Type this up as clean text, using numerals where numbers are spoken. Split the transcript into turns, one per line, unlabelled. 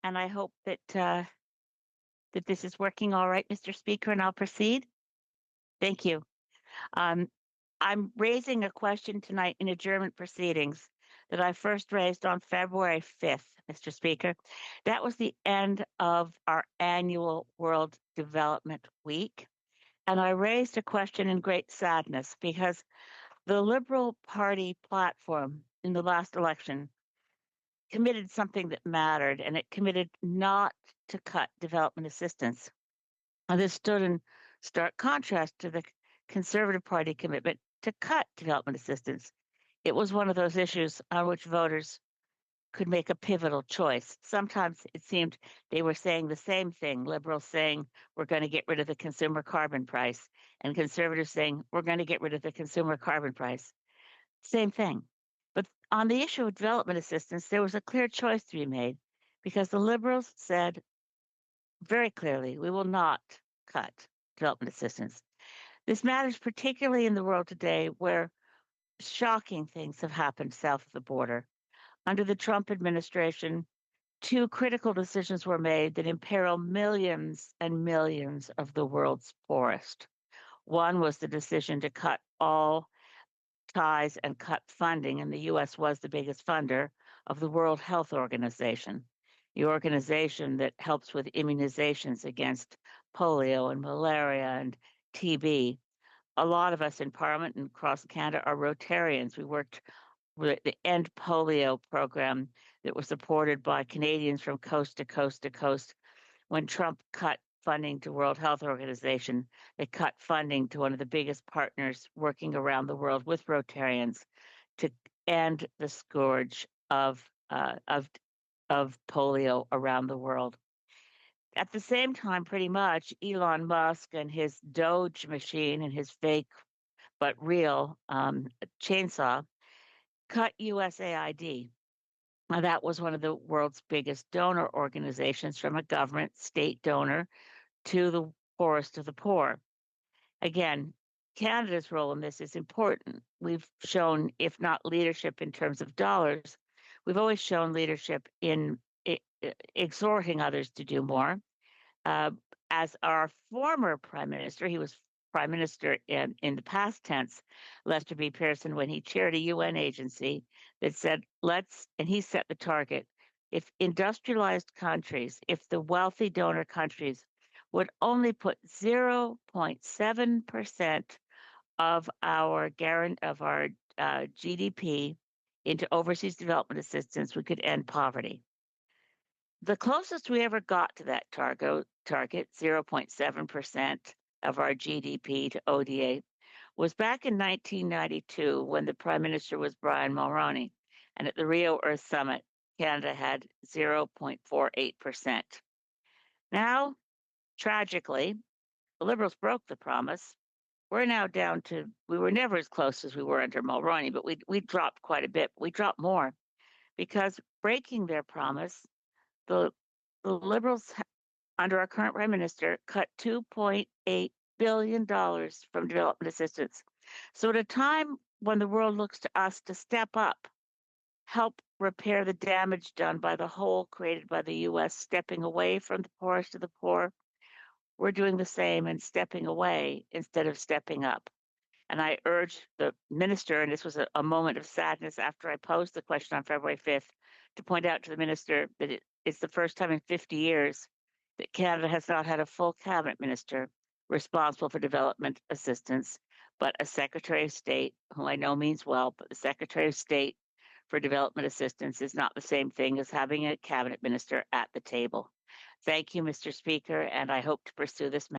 and I hope that this is working all right, Mr. Speaker, and I'll proceed. Thank you. Um, I'm raising a question tonight in adjournment proceedings that I first raised on February 5th, Mr. Speaker. That was the end of our annual World Development Week. And I raised a question in great sadness because the Liberal Party platform in the last election committed something that mattered, and it committed not to cut development assistance. And this stood in stark contrast to the Conservative Party commitment to cut development assistance. It was one of those issues on which voters could make a pivotal choice. Sometimes it seemed they were saying the same thing, liberals saying we're going to get rid of the consumer carbon price, and conservatives saying we're going to get rid of the consumer carbon price. Same thing. But on the issue of development assistance, there was a clear choice to be made because the liberals said very clearly, we will not cut development assistance. This matters particularly in the world today where shocking things have happened south of the border. Under the Trump administration, two critical decisions were made that imperil millions and millions of the world's poorest. One was the decision to cut all ties and cut funding, and the U.S. was the biggest funder of the World Health Organization, the organization that helps with immunizations against polio and malaria and TB. A lot of us in Parliament and across Canada are Rotarians. We worked with the End Polio program that was supported by Canadians from coast to coast to coast. When Trump cut funding to World Health Organization, they cut funding to one of the biggest partners working around the world with Rotarians to end the scourge of polio around the world. At the same time, pretty much, Elon Musk and his Doge machine and his fake but real chainsaw cut USAID. Now, that was one of the world's biggest donor organizations, from a government state donor to the poorest of the poor. Again, Canada's role in this is important. We've shown, if not leadership in terms of dollars, we've always shown leadership in exhorting others to do more. As our former prime minister, he was prime minister in the past tense, Lester B. Pearson, when he chaired a UN agency that said, and he set the target, if industrialized countries, if the wealthy donor countries would only put 0.7% of our GDP into overseas development assistance, we could end poverty. The closest we ever got to that target, 0.7% of our GDP to ODA, was back in 1992 when the Prime Minister was Brian Mulroney. And at the Rio Earth Summit, Canada had 0.48%. Now, tragically, the Liberals broke the promise. We're now down to, we were never as close as we were under Mulroney, but we dropped quite a bit. We dropped more because breaking their promise, the Liberals, under our current Prime Minister, cut $2.8 billion from development assistance. So at a time when the world looks to us to step up, help repair the damage done by the hole created by the U.S. stepping away from the poorest of the poor, we're doing the same and stepping away instead of stepping up. And I urge the minister, and this was a moment of sadness after I posed the question on February 5th, to point out to the minister that it's the first time in 50 years that Canada has not had a full cabinet minister responsible for development assistance, but a Secretary of State, who I know means well, but the Secretary of State for development assistance is not the same thing as having a cabinet minister at the table. Thank you, Mr. Speaker, and I hope to pursue this